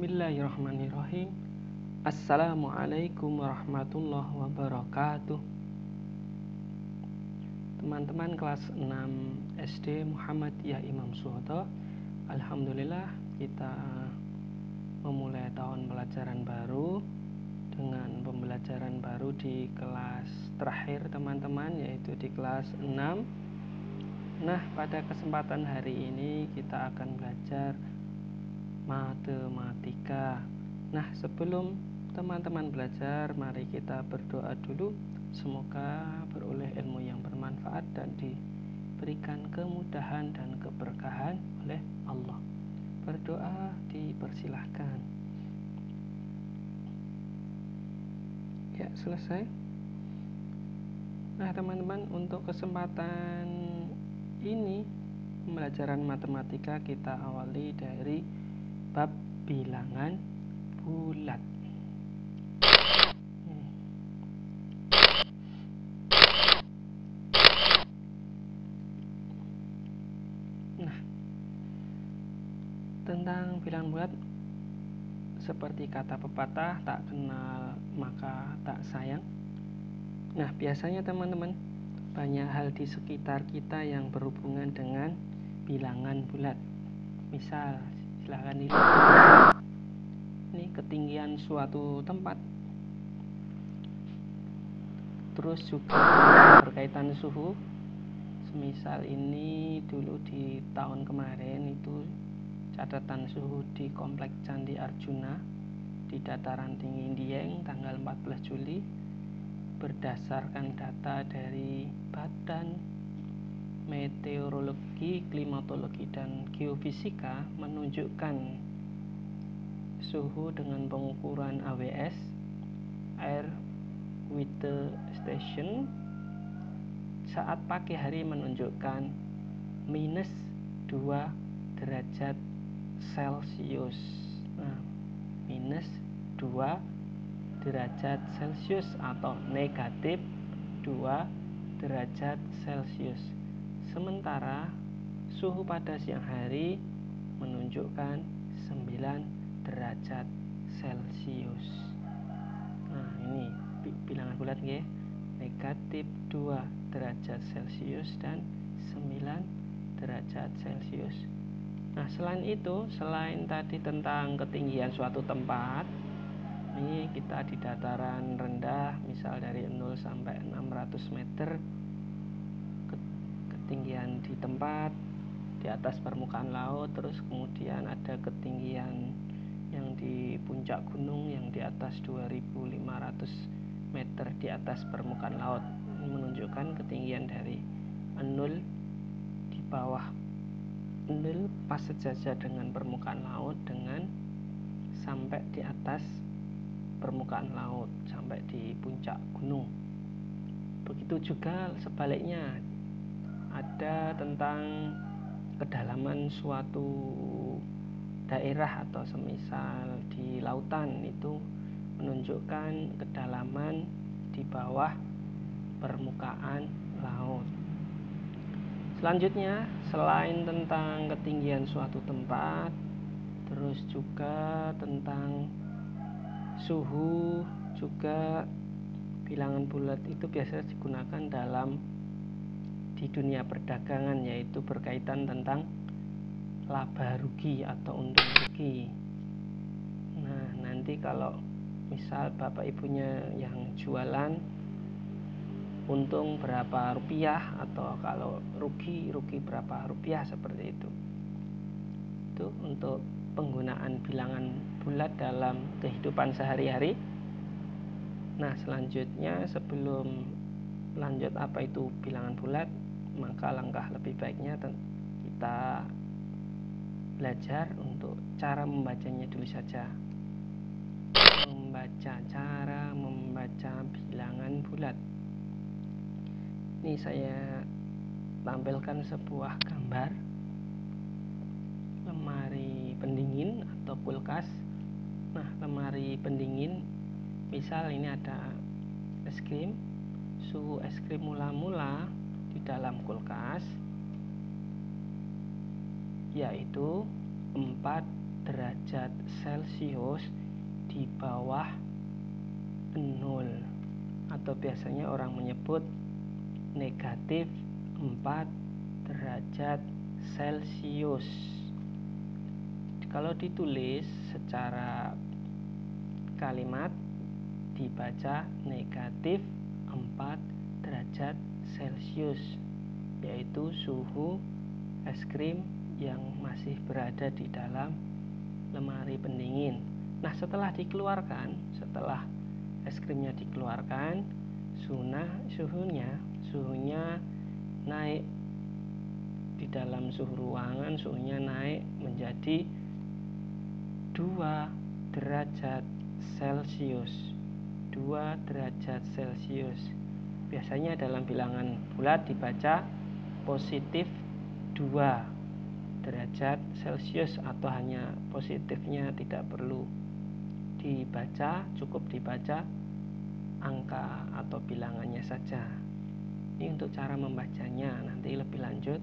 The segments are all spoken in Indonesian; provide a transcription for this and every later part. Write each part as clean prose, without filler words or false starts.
Bismillahirrahmanirrahim. Assalamualaikum warahmatullahi wabarakatuh. Teman-teman kelas 6 SD Muhammadiyah Imam Suhoto, alhamdulillah kita memulai tahun pelajaran baru dengan pembelajaran baru di kelas terakhir teman-teman, yaitu di kelas 6. Nah, pada kesempatan hari ini kita akan belajar matematika. Nah, sebelum teman-teman belajar, mari kita berdoa dulu. Semoga beroleh ilmu yang bermanfaat dan diberikan kemudahan dan keberkahan oleh Allah. Berdoa dipersilahkan. Ya, selesai. Nah, teman-teman, untuk kesempatan ini pembelajaran matematika kita awali dari bab bilangan bulat. Nah, tentang bilangan bulat, seperti kata pepatah, tak kenal maka tak sayang. Nah, biasanya teman-teman, banyak hal di sekitar kita yang berhubungan dengan bilangan bulat. Misal, silahkan dilihat. Ini ketinggian suatu tempat. Terus juga berkaitan suhu. Semisal ini dulu di tahun kemarin itu catatan suhu di Komplek Candi Arjuna di dataran tinggi Dieng tanggal 14 Juli berdasarkan data dari Badan Meteorologi, Klimatologi, dan Geofisika menunjukkan suhu dengan pengukuran AWS Air Weather Station saat pagi hari menunjukkan minus 2 derajat Celcius. Nah, minus 2 derajat Celcius atau negatif 2 derajat Celcius. Sementara suhu pada siang hari menunjukkan 9 derajat Celcius. Nah, ini bilangan bulat ya. Negatif 2 derajat Celcius dan 9 derajat Celcius. Nah, selain tadi tentang ketinggian suatu tempat, ini kita di dataran rendah, misal dari 0 sampai 600 meter ketinggian di tempat di atas permukaan laut. Terus kemudian ada ketinggian yang di puncak gunung yang di atas 2500 meter di atas permukaan laut. Ini menunjukkan ketinggian dari 0 di bawah 0 pas sejajar dengan permukaan laut dengan sampai di atas permukaan laut, sampai di puncak gunung. Begitu juga sebaliknya, ada tentang kedalaman suatu daerah atau semisal di lautan, itu menunjukkan kedalaman di bawah permukaan laut. Selanjutnya, selain tentang ketinggian suatu tempat, terus juga tentang suhu, juga bilangan bulat itu biasa digunakan di dunia perdagangan, yaitu berkaitan tentang laba rugi atau untung rugi. Nah, nanti kalau misal bapak ibunya yang jualan, untung berapa rupiah, atau kalau rugi berapa rupiah, seperti itu. Itu untuk penggunaan bilangan bulat dalam kehidupan sehari-hari. Nah, selanjutnya sebelum lanjut apa itu bilangan bulat, maka langkah lebih baiknya kita belajar untuk cara membacanya dulu saja. Cara membaca bilangan bulat. Ini saya tampilkan sebuah gambar lemari pendingin atau kulkas. Nah, lemari pendingin, misal ini ada es krim. Suhu es krim mula-mula di dalam kulkas yaitu 4 derajat Celcius di bawah 0, atau biasanya orang menyebut negatif 4 derajat Celcius. Kalau ditulis secara kalimat dibaca negatif 4 derajat Celcius, yaitu suhu es krim yang masih berada di dalam lemari pendingin. Nah, setelah es krimnya dikeluarkan, suhunya naik di dalam suhu ruangan, suhunya naik menjadi 2 derajat Celcius. 2 derajat Celcius. Biasanya dalam bilangan bulat dibaca positif 2 derajat Celcius, atau hanya positifnya, tidak perlu dibaca, cukup dibaca angka atau bilangannya saja. Ini untuk cara membacanya. Nanti lebih lanjut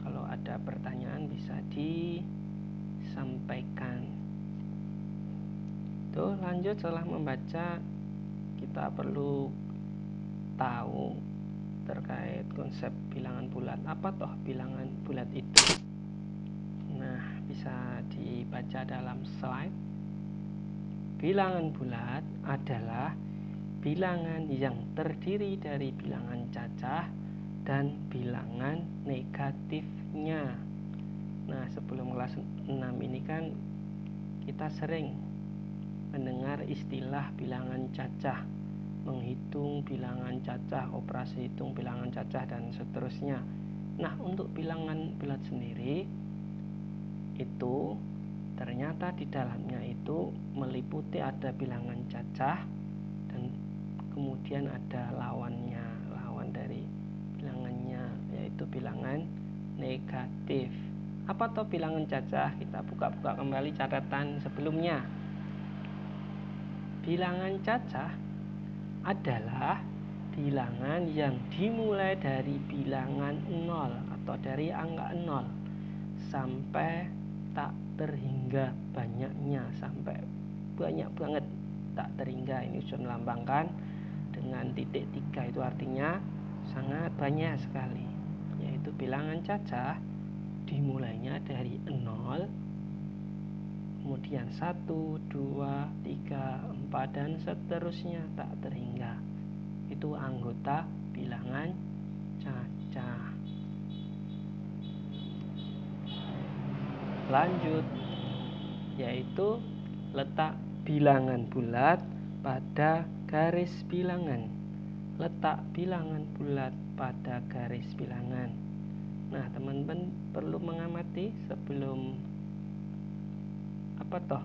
kalau ada pertanyaan bisa disampaikan. Tuh, lanjut, setelah membaca kita perlu tahu terkait konsep bilangan bulat. Apa toh bilangan bulat itu? Nah, bisa dibaca dalam slide. Bilangan bulat adalah bilangan yang terdiri dari bilangan cacah dan bilangan negatifnya. Nah, sebelum kelas 6 ini kan kita sering mendengar istilah bilangan cacah, menghitung bilangan cacah, operasi hitung bilangan cacah, dan seterusnya. Nah, untuk bilangan bulat sendiri itu ternyata di dalamnya itu meliputi ada bilangan cacah dan kemudian ada lawan dari bilangannya, yaitu bilangan negatif. Apa toh bilangan cacah? Kita buka-buka kembali catatan sebelumnya. Bilangan cacah adalah bilangan yang dimulai dari bilangan 0 atau dari angka 0 sampai tak terhingga banyaknya, sampai banyak banget, tak terhingga. Ini sudah melambangkan dengan titik 3, itu artinya sangat banyak sekali, yaitu bilangan cacah dimulainya dari 0, kemudian 1, 2, 3, 4, dan seterusnya tak terhingga. Itu anggota bilangan cacah. Lanjut, yaitu letak bilangan bulat pada garis bilangan. Letak bilangan bulat pada garis bilangan. Nah, teman-teman perlu mengamati sebelum apa toh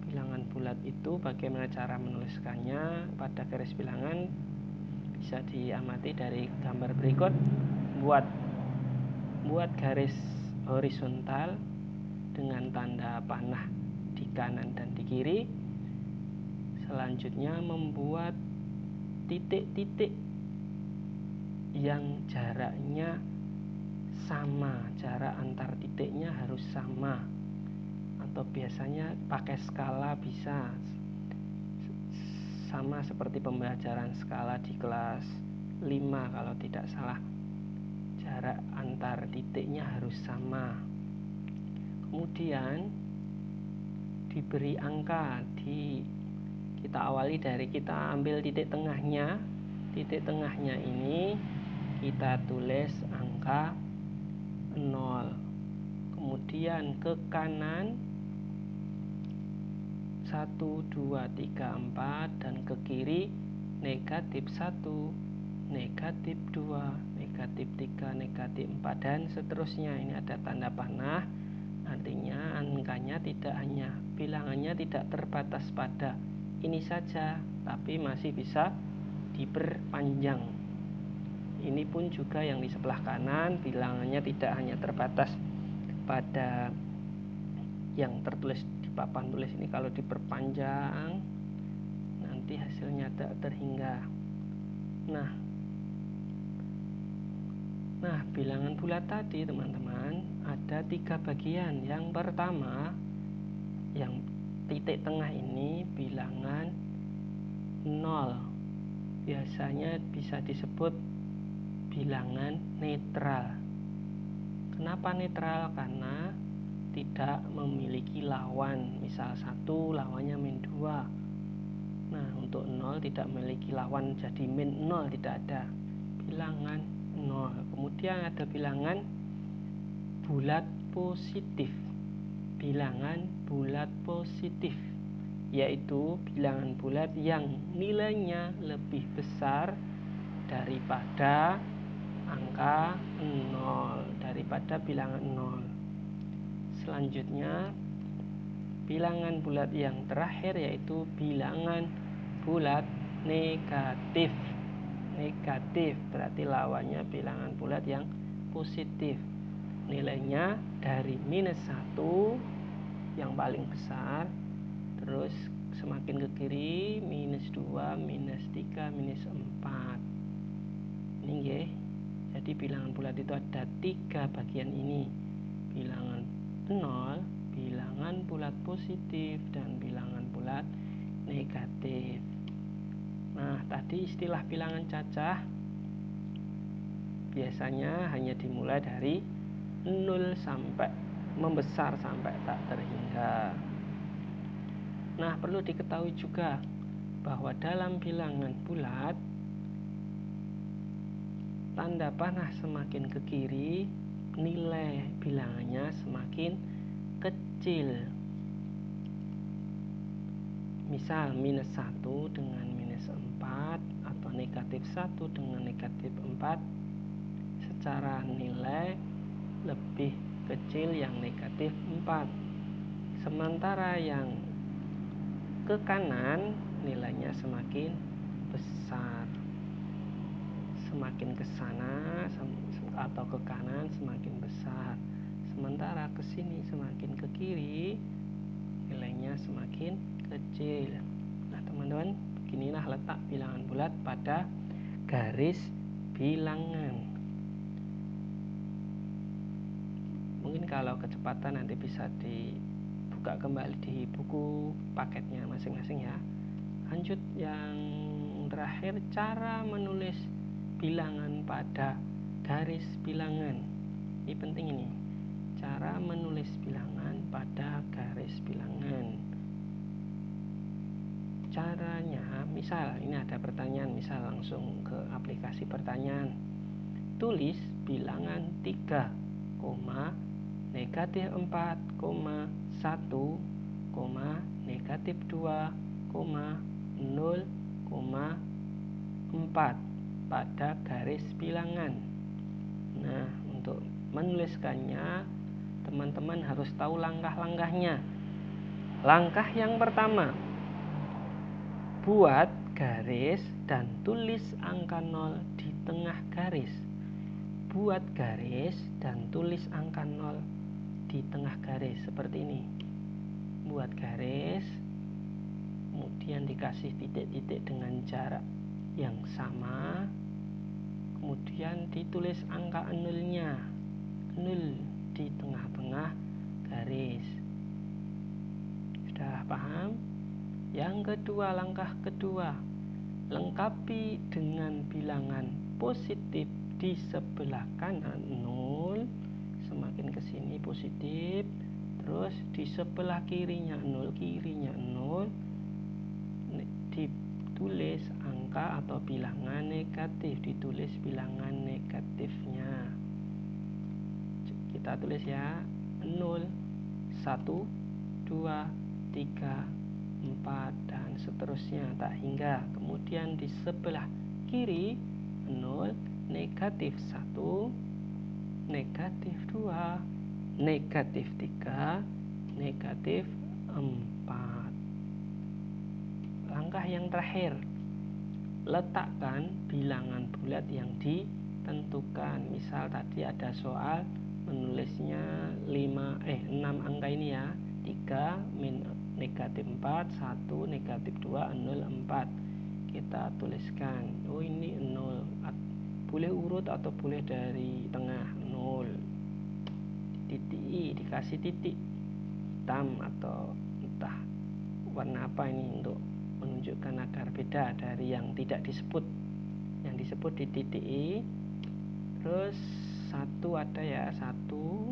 bilangan bulat itu, bagaimana cara menuliskannya pada garis bilangan. Bisa diamati dari gambar berikut. Buat garis horizontal dengan tanda panah di kanan dan di kiri. Selanjutnya membuat titik-titik yang jaraknya sama, jarak antar titiknya harus sama, atau biasanya pakai skala bisa sama seperti pembelajaran skala di kelas 5 kalau tidak salah, jarak antar titiknya harus sama. Kemudian diberi angka, kita awali dari, kita ambil titik tengahnya. Titik tengahnya ini kita tulis angka 0, kemudian ke kanan 1, 2, 3, 4, dan ke kiri negatif 1, negatif 2, negatif 3, negatif 4, dan seterusnya. Ini ada tanda panah, artinya angkanya tidak hanya, bilangannya tidak terbatas pada ini saja, tapi masih bisa diperpanjang. Ini pun juga yang di sebelah kanan, bilangannya tidak hanya terbatas pada yang tertulis di papan tulis ini. Kalau diperpanjang nanti hasilnya tak terhingga. Nah, bilangan bulat tadi teman-teman ada 3 bagian. Yang pertama, yang titik tengah ini bilangan 0. Biasanya bisa disebut bilangan netral. Kenapa netral? Karena tidak memiliki lawan. Misal 1 lawannya min 2. Nah, untuk 0 tidak memiliki lawan, jadi min 0 tidak ada. Bilangan 0. Kemudian ada bilangan bulat positif. Bilangan bulat positif, yaitu bilangan bulat yang nilainya lebih besar daripada angka 0, daripada bilangan 0. Selanjutnya, bilangan bulat yang terakhir yaitu bilangan bulat negatif. Negatif berarti lawannya bilangan bulat yang positif. Nilainya dari minus 1 yang paling besar, terus semakin ke kiri minus 2, minus 3, minus 4. Ini nggih. Jadi bilangan bulat itu ada 3 bagian ini. Bilangan 0, bilangan bulat positif, dan bilangan bulat negatif. Nah, tadi istilah bilangan cacah biasanya hanya dimulai dari 0 sampai membesar sampai tak terhingga. Nah, perlu diketahui juga bahwa dalam bilangan bulat, tanda panah semakin ke kiri, nilai bilangannya semakin kecil. Misal minus 1 dengan minus 4 atau negatif 1 dengan negatif 4, secara nilai lebih kecil yang negatif 4. Sementara yang ke kanan nilainya semakin besar. Semakin ke sana atau ke kanan semakin besar. Sementara ke sini semakin ke kiri nilainya semakin kecil. Nah, teman-teman, beginilah letak bilangan bulat pada garis bilangan. Mungkin kalau kecepatan nanti bisa dibuka kembali di buku paketnya masing-masing ya. Lanjut yang terakhir, cara menulis bilangan pada garis bilangan. Ini penting ini. Cara menulis bilangan pada garis bilangan. Caranya, misal ini ada pertanyaan, misal langsung ke aplikasi pertanyaan. Tulis bilangan 3, negatif 4, 1, negatif 2, 0, 4 pada garis bilangan. Nah, untuk menuliskannya teman-teman harus tahu langkah-langkahnya. Langkah yang pertama, buat garis dan tulis angka 0 di tengah garis. Buat garis dan tulis angka 0 di tengah garis seperti ini. Buat garis, kemudian dikasih titik-titik dengan jarak yang sama, kemudian ditulis angka 0-nya, 0 di tengah-tengah garis. Sudah paham? Yang kedua, langkah kedua, lengkapi dengan bilangan positif di sebelah kanan 0, semakin ke sini positif, terus di sebelah kirinya 0, kirinya 0, ditulis angka atau bilangan negatif, ditulis bilangan negatifnya. Kita tulis ya, 0, 1, 2, 3, 4, dan seterusnya tak hingga. Kemudian di sebelah kiri 0, negatif 1, negatif 2, negatif 3, negatif 4. Langkah yang terakhir, letakkan bilangan bulat yang ditentukan. Misal tadi ada soal menulisnya 6 angka ini ya, 3 min negatif 4, 1 negatif 2, 0, 4. Kita tuliskan, oh ini 0, boleh urut atau boleh dari tengah, 0 dititiki, dikasih titik hitam atau entah warna apa ini untuk menunjukkan agar beda dari yang tidak disebut. Yang disebut dititiki. Terus satu ada ya, satu,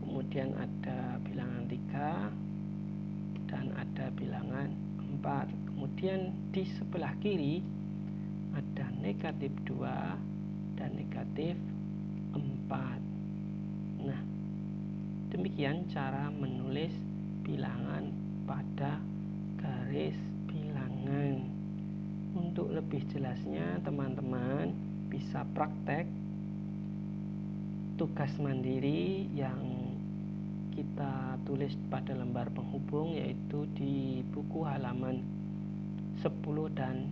kemudian ada bilangan 3 dan ada bilangan 4. Kemudian di sebelah kiri ada negatif 2 dan negatif 4. Nah, demikian cara menulis bilangan pada garis bilangan. Untuk lebih jelasnya teman-teman bisa praktek tugas mandiri yang kita tulis pada lembar penghubung, yaitu di buku halaman 10 dan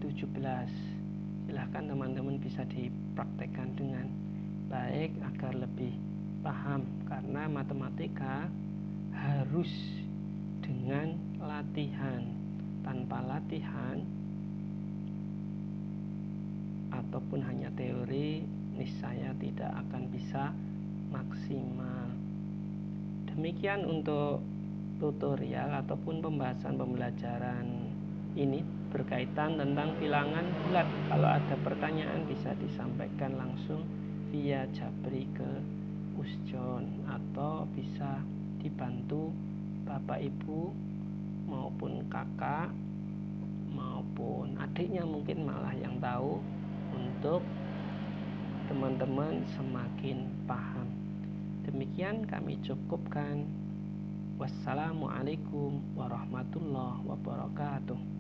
17. Silahkan teman-teman bisa dipraktekkan dengan baik agar lebih paham, karena matematika harus dengan latihan. Tanpa latihan ataupun hanya teori, niscaya tidak akan bisa maksimal. Demikian untuk tutorial ataupun pembahasan pembelajaran ini berkaitan tentang bilangan bulat. Kalau ada pertanyaan bisa disampaikan langsung via Jabri ke Usjon, atau bisa dibantu Bapak Ibu maupun kakak maupun adiknya mungkin malah yang tahu, untuk teman-teman semakin paham. Demikian kami cukupkan. Wassalamualaikum warahmatullahi wabarakatuh.